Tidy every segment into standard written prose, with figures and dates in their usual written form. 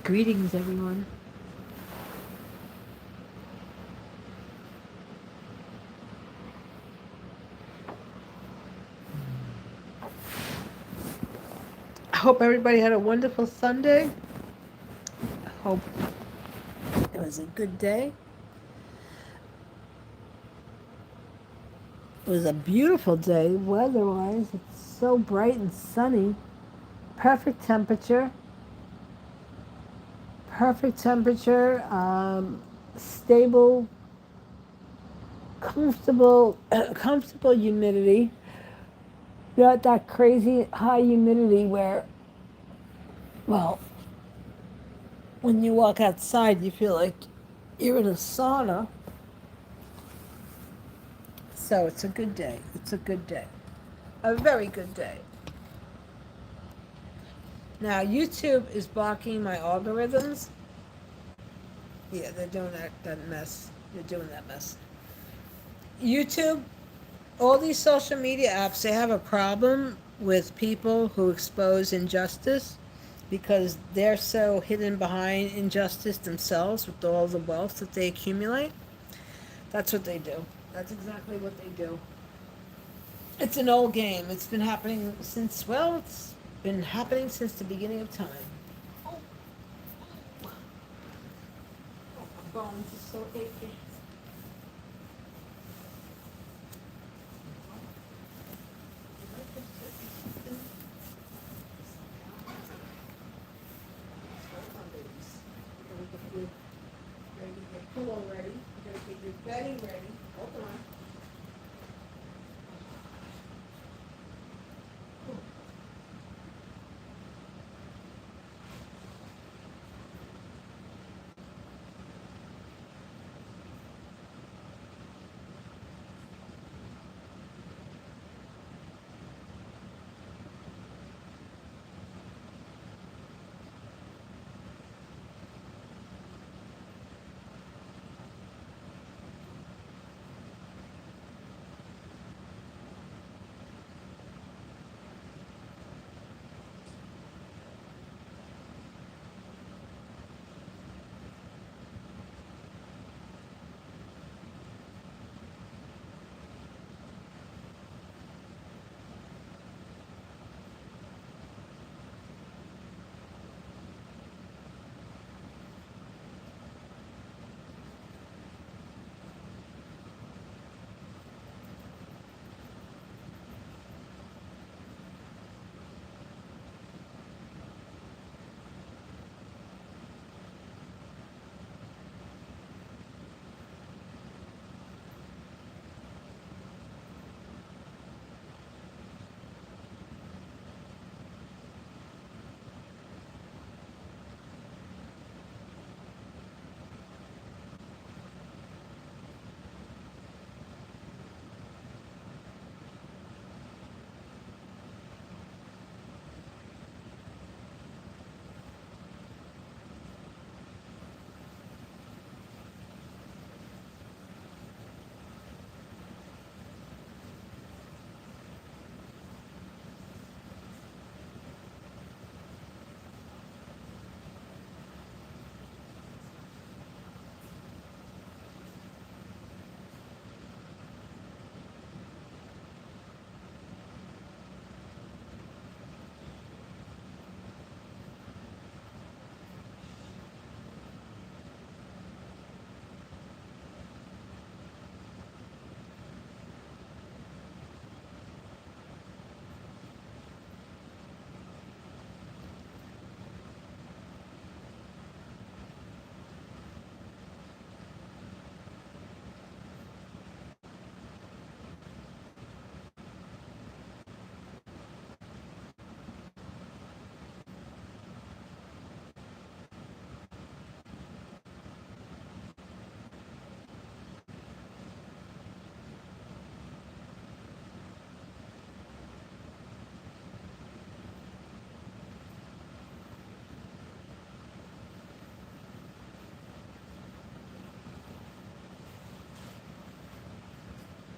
Greetings, everyone. I hope everybody had a wonderful Sunday. I hope it was a good day. It was a beautiful day weather wise. It's so bright and sunny. Perfect temperature. Perfect temperature. Stable, comfortable, comfortable humidity. Not that crazy high humidity where, well, when you walk outside, you feel like you're in a sauna. So it's a good day. It's a good day. A very good day. Now, YouTube is blocking my algorithms. Yeah, they're doing that mess. They're doing that mess. YouTube, all these social media apps, they have a problem with people who expose injustice because they're so hidden behind injustice themselves with all the wealth that they accumulate. That's what they do. That's exactly what they do. It's an old game. It's been happening since, well, it's been happening since the beginning of time. Oh, my bones are so achy. Pillow ready. You're gonna get your bedding ready. Hold on.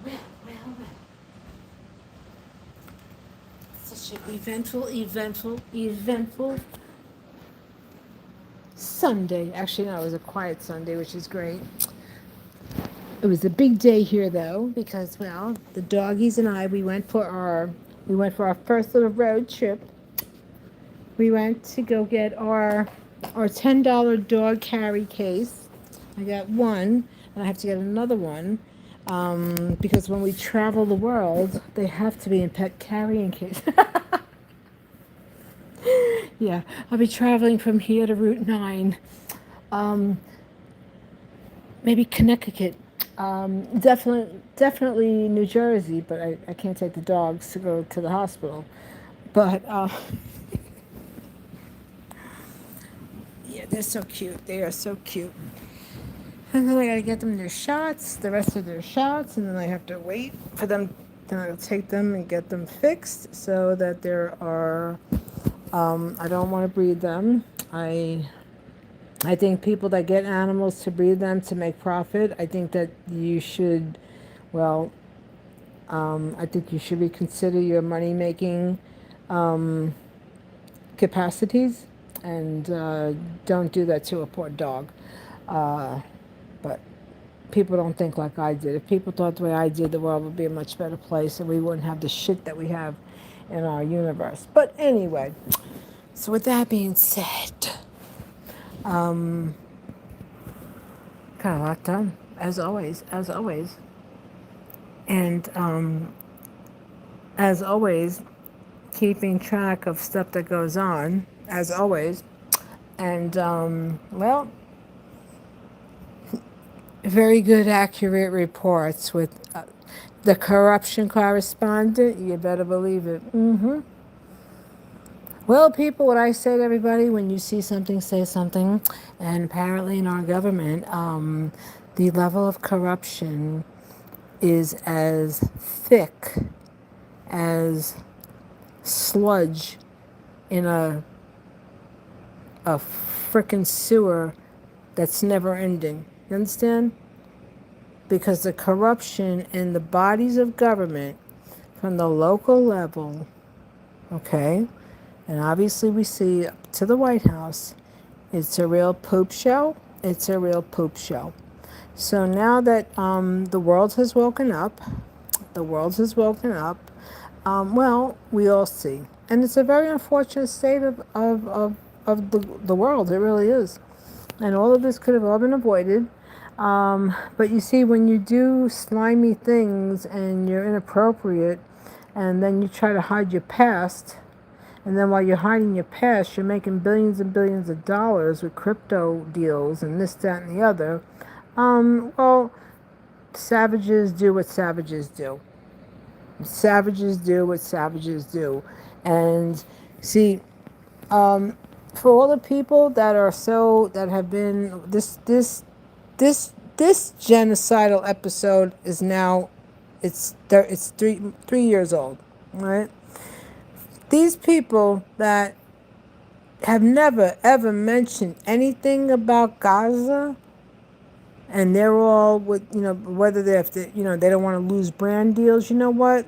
Well. Such an eventful Sunday. Actually, no, it was a quiet Sunday, which is great. It was a big day here, though, because well, the doggies and I we went for our first little road trip. We went to go get our $10 dog carry case. I got one, and I have to get another one because when we travel the world, they have to be in pet carrying case. Yeah, I'll be traveling from here to Route 9. Um, Maybe Connecticut. Definitely New Jersey, but I can't take the dogs to go to the hospital. But yeah, they're so cute. They are so cute. And then I gotta get them their shots, the rest of their shots, and then I have to wait for them. Then I'll take them and get them fixed so that there are. I don't want to breed them. I think people that get animals to breed them to make profit. I think that you should, well, I think you should reconsider your money making capacities and don't do that to a poor dog. But people don't think like I did. If people thought the way I did, the world would be a much better place and we wouldn't have the shit that we have in our universe. But anyway, so with that being said, got a lot done, as always, And as always, keeping track of stuff that goes on, as always. And, well, very good, accurate reports with the corruption correspondent. You better believe it. Well, people, what I say to everybody, when you see something, say something. And apparently in our government, the level of corruption is as thick as sludge in a frickin' sewer that's never ending. You understand? Because the corruption in the bodies of government from the local level, okay, and obviously we see up to the White House, it's a real poop show. It's a real poop show. So now that the world has woken up, well, we all see. And it's a very unfortunate state of the world. It really is. And all of this could have all been avoided. But you see, when you do slimy things and you're inappropriate, and then you try to hide your past, and then while you're hiding your past, you're making billions and billions of dollars with crypto deals and this, that, and the other. Well, savages do what savages do. Savages do what savages do. And see, for all the people that are that have been this genocidal episode is now it's 3 years old, right? These people that have never ever mentioned anything about Gaza, and they're all with, whether they have to, they don't want to lose brand deals. You know what?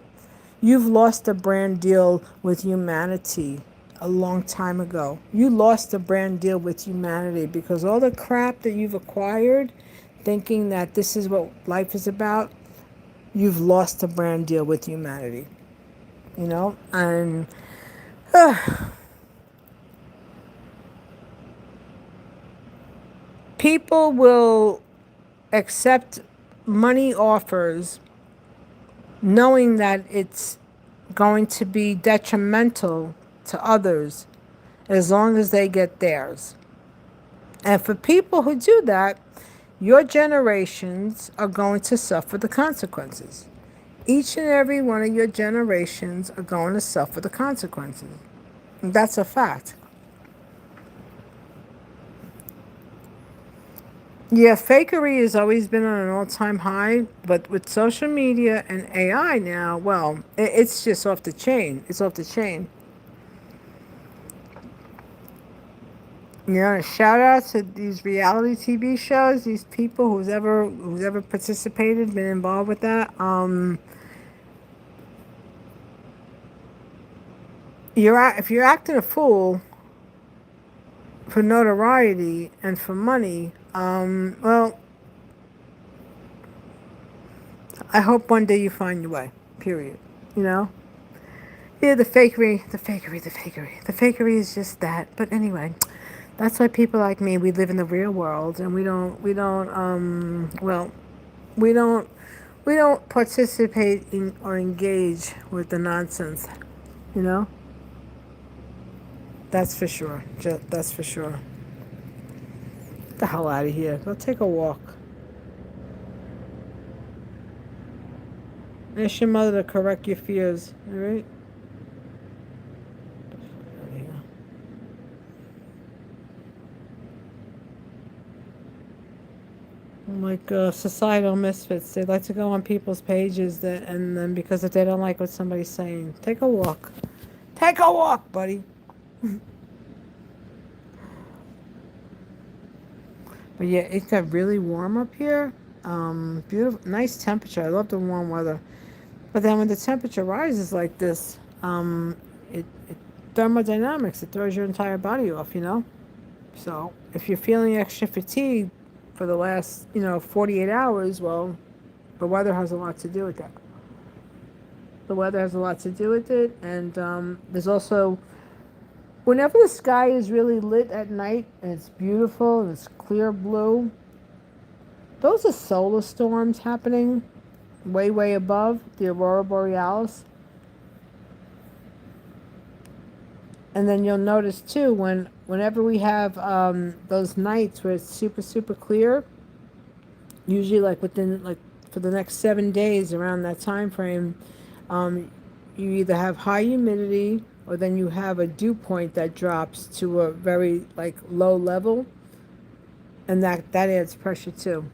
You've lost a brand deal with humanity a long time ago. You lost a brand deal with humanity because all the crap that you've acquired, thinking that this is what life is about, you've lost a brand deal with humanity. And people will accept money offers knowing that it's going to be detrimental to others as long as they get theirs. And for people who do that, your generations are going to suffer the consequences. Each and every one of your generations are going to suffer the consequences. And that's a fact. Yeah, fakery has always been on an all-time high, but with social media and AI now, well, it's just off the chain. It's off the chain. Shout out to these reality TV shows, these people who's ever participated, been involved with that. If you're acting a fool for notoriety and for money, well, I hope one day you find your way. Period. You know? Yeah, the fakery, the fakery, the fakery. The fakery is just that. But anyway, that's why people like me, we live in the real world and we don't, we don't participate in or engage with the nonsense. You know? That's for sure. That's for sure. Get the hell out of here. Go take a walk. Ask your mother to correct your fears. All right? Like societal misfits, they like to go on people's pages and then because if they don't like what somebody's saying, take a walk. Take a walk, buddy. But yeah, it got really warm up here. Beautiful, nice temperature. I love the warm weather. But then when the temperature rises like this, it thermodynamics, it throws your entire body off, you know? So if you're feeling extra fatigued for the last, 48 hours, well, the weather has a lot to do with that. The weather has a lot to do with it. And there's also, whenever the sky is really lit at night and it's beautiful and it's clear blue, those are solar storms happening way, way above the aurora borealis. And then you'll notice too, whenever we have those nights where it's super, super clear, usually like within like for the next 7 days around that time frame, you either have high humidity or then you have a dew point that drops to a very like low level, and that adds pressure too.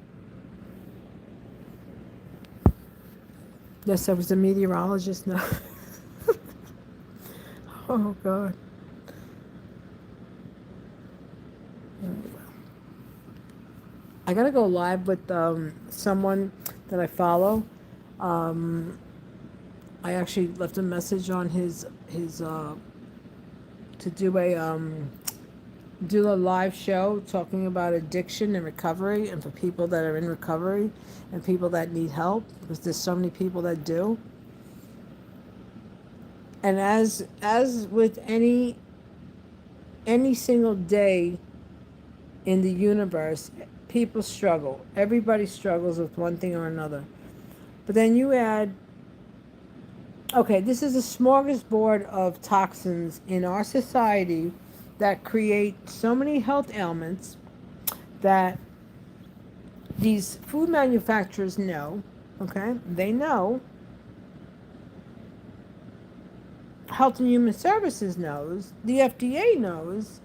Yes, I was a meteorologist now. Oh God. I gotta go live with someone that I follow. I actually left a message on his to do a live show talking about addiction and recovery, and for people that are in recovery and people that need help, because there's so many people that do. And as with any single day in the universe, people struggle. Everybody struggles with one thing or another. But then you add, okay, this is a smorgasbord of toxins in our society that create so many health ailments that these food manufacturers know, okay? They know. Health and Human Services knows. The FDA knows.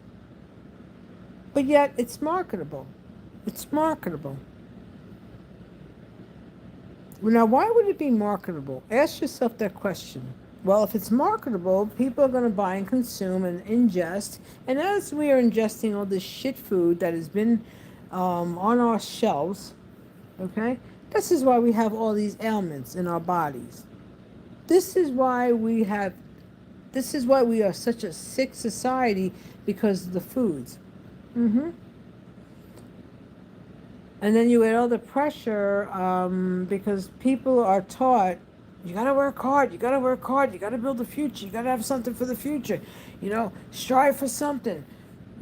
But yet it's marketable. It's marketable. Now, why would it be marketable? Ask yourself that question. Well, if it's marketable, people are going to buy and consume and ingest. And as we are ingesting all this shit food that has been on our shelves, okay, this is why we have all these ailments in our bodies. This is why we are such a sick society, because of the foods. And then you add all the pressure because people are taught, you gotta work hard, you gotta work hard, you gotta build a future, you gotta have something for the future, strive for something,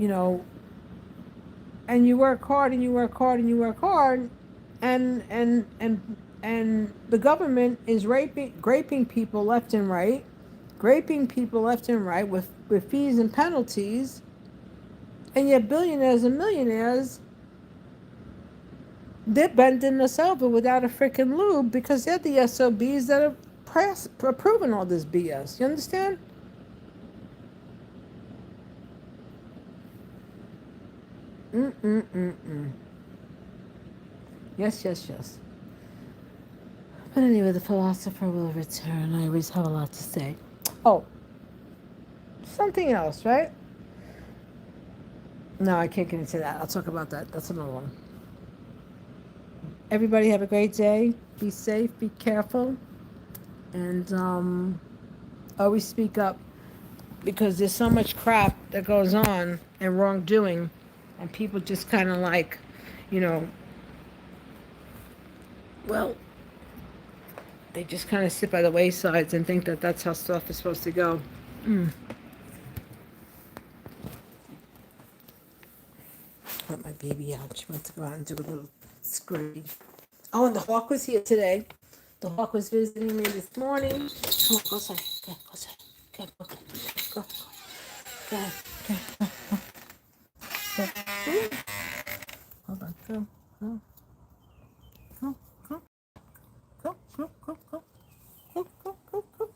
and you work hard and you work hard and you work hard, and the government is graping people left and right, with fees and penalties, and yet billionaires and millionaires, they're bending us over without a freaking lube because they're the SOBs that are approving all this BS. You understand? Yes, yes, yes. But anyway, the philosopher will return. I always have a lot to say. Oh, something else, right? No, I can't get into that. I'll talk about that. That's another one. Everybody have a great day. Be safe. Be careful. And always speak up. because there's so much crap that goes on and wrongdoing, and people just kind of like, you know, well, they just kind of sit by the waysides and think that that's how stuff is supposed to go. Mm. Let my baby out. She wants to go out and do a little scurry. Oh, and the hawk was here today. The hawk was visiting me this morning. Come on, go outside. Go outside. Go, go, go, go, go, go, go, go. Hold on. Go, go, go, go, go, go, go, go, go, go, go, go.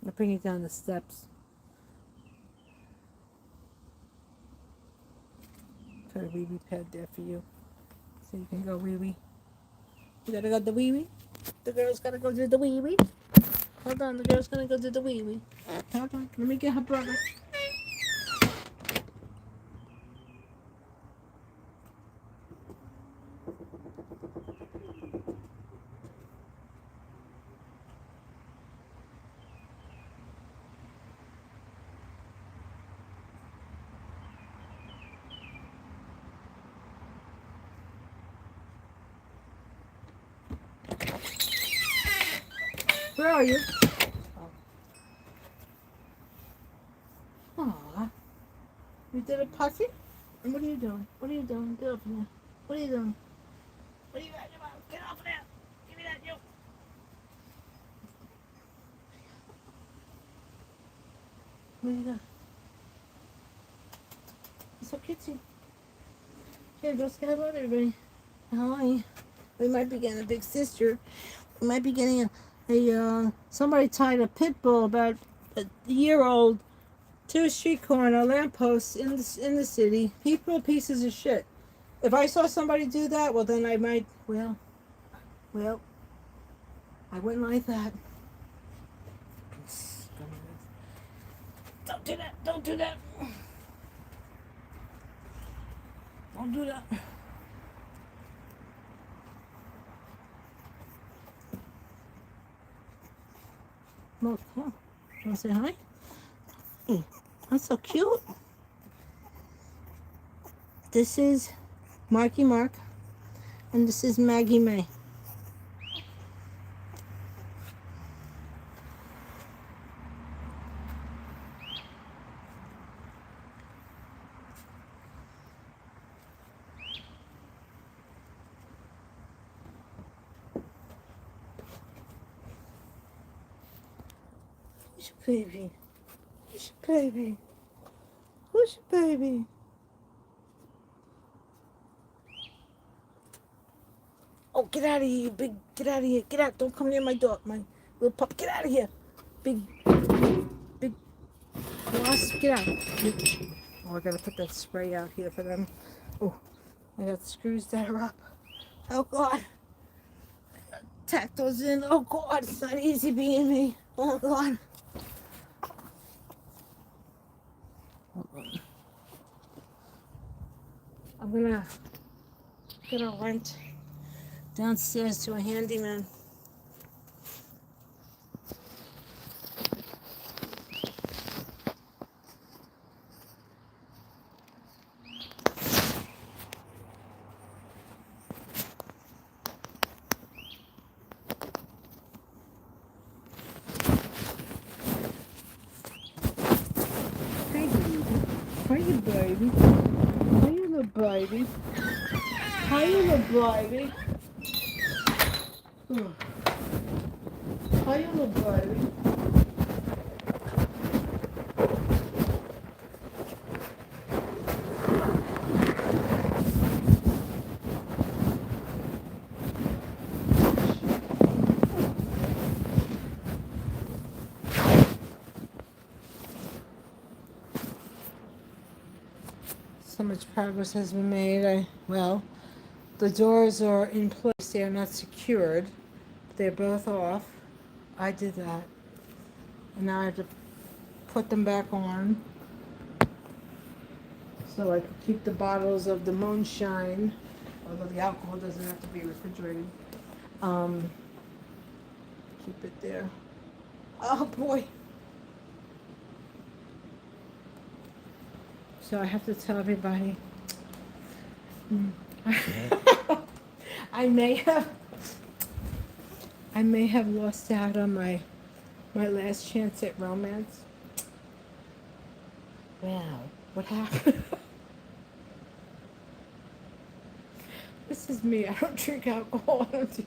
I'll bring you down the steps. Put a wee wee pad there for you, so you can go wee wee. You gotta go to the wee wee. The girl's gotta go to the wee wee. Hold on, the girl's gonna go to the wee wee. Hold on, let me get her brother. Where are you? Aw, you did a pussy? And what are you doing? What are you doing? Get up in there. What are you doing? What are you at? Get off of there. Give me that, you. What do you got? It's so cutesy. Here, go say hello to everybody. How are you? We might be getting a big sister. We might be getting somebody tied a pit bull about a year old to a street corner, a lamppost in the city. People are pieces of shit. If I saw somebody do that, well, then I might, well, I wouldn't like that. Don't do that. Don't do that. Don't do that. Look, huh? You want to say hi? Hey, that's so cute. This is Marky Mark, and this is Maggie May. Who's your baby? Who's your baby? Who's your baby? Oh, get out of here, you big. Get out of here. Get out. Don't come near my dog, my little pup. Get out of here. Big wasp. Get out. Oh, I gotta put that spray out here for them. Oh, I got screws that are up. Oh, God. Tack those in. Oh, God. It's not easy being me. Oh, God. I'm gonna rent downstairs to a handyman. Hey, baby. How you, baby? How you, little baby? How you, little baby? How you, little baby? So much progress has been made. Well, the doors are in place. They are not secured. They're both off. I did that. And now I have to put them back on so I can keep the bottles of the moonshine, although the alcohol doesn't have to be refrigerated. Um, keep it there. Oh boy. So I have to tell everybody. I may have I may have lost out on my last chance at romance. Wow, what happened? This is me. I don't drink alcohol. I don't do.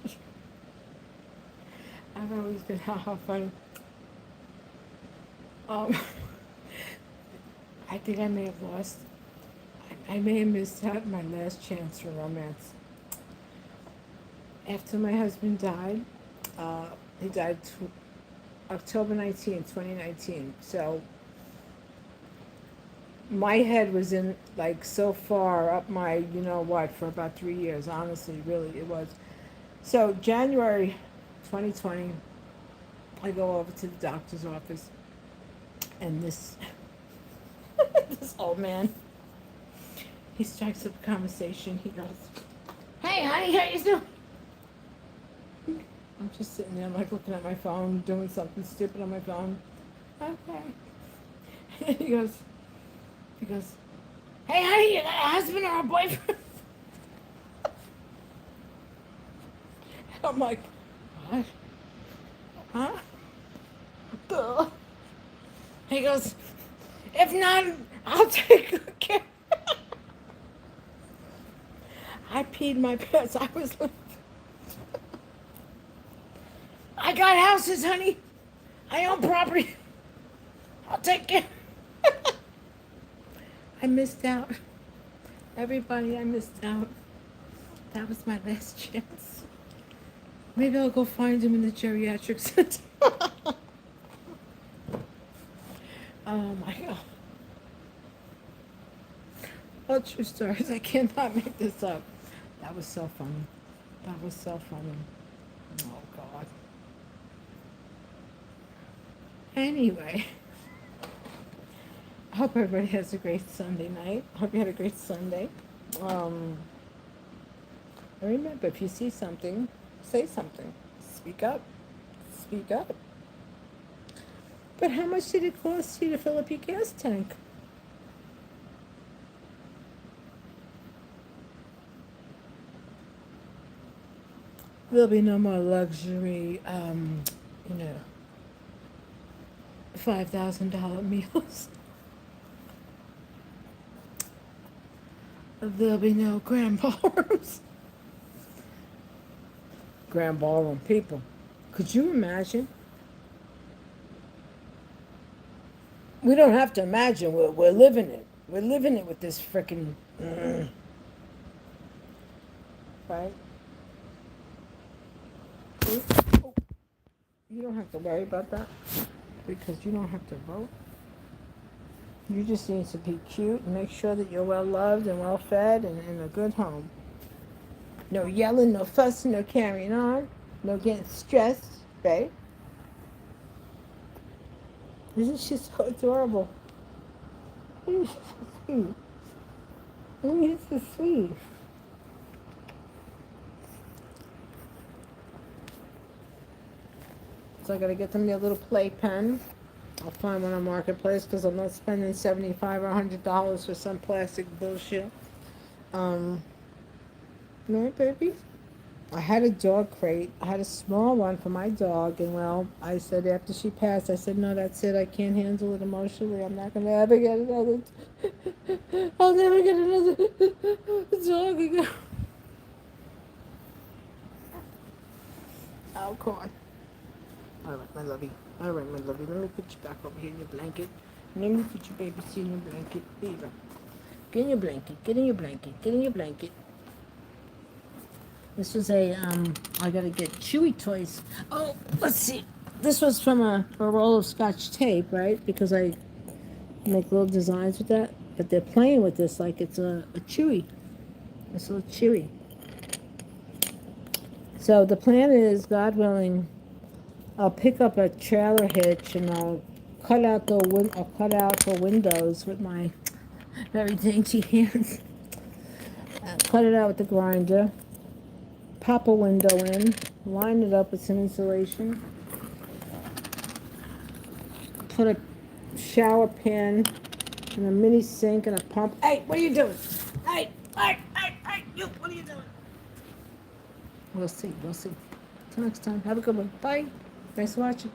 I've always been how funny. Um, I think I may have lost. I may have missed out on my last chance for romance. After my husband died, he died October 19th, 2019. So my head was in like so far up my you know what for about 3 years. Honestly, really, it was. So January 2020, I go over to the doctor's office, and this this old man, he strikes up a conversation. He goes, "Hey, honey, how you doing?" I'm just sitting there, like looking at my phone, doing something stupid on my phone. Okay. And he goes, "Hey, honey, you got a husband or a boyfriend?" I'm like, "What? Huh?" Duh. He goes, "If not, I'll take good care." I peed my pants. I was like, "I got houses, honey. I own property. I'll take care." I missed out. Everybody, I missed out. That was my last chance. Maybe I'll go find him in the geriatric center. Oh my God. All true stories. I cannot make this up. That was so funny. That was so funny. Oh God. Anyway, I hope everybody has a great Sunday night. I hope you had a great Sunday. And remember, if you see something, say something. Speak up. Speak up. But how much did it cost you to fill up your gas tank? There'll be no more luxury, you know, $5,000 meals. There'll be no grand ballrooms. Grand ballroom people. Could you imagine? We don't have to imagine. We're living it. We're living it with this freaking. Right? Oh, you don't have to worry about that because you don't have to vote. You just need to be cute and make sure that you're well loved and well fed and in a good home. No yelling, no fussing, no carrying on, no getting stressed, right? Isn't she so adorable? Isn't she so sweet? Isn't she so sweet? So I gotta get them their little playpen. I'll find one on Marketplace because I'm not spending $75 or $100 for some plastic bullshit. No, baby. I had a dog crate. I had a small one for my dog, and well, I said after she passed, I said, no, that's it. I can't handle it emotionally. I'm not gonna ever get another. I'll never get another dog again. Oh God. All right, my lovey. All right, my lovey. Let me put you back over here in your blanket. Let me put your baby seat in your blanket. There you go. Get in your blanket. Get in your blanket. Get in your blanket. This was I gotta get Chewy toys. Oh, let's see. This was from a roll of Scotch tape, right? Because I make little designs with that. But they're playing with this like it's a Chewy. It's a little Chewy. So the plan is, God willing, I'll pick up a trailer hitch and I'll cut out the windows with my very dainty hands. Cut it out with the grinder. pop a window in, line it up with some insulation, put a shower pan and a mini sink and a pump. Hey, what are you doing? Hey, you, what are you doing? We'll see. Till next time. Have a good one. Bye. Thanks for watching.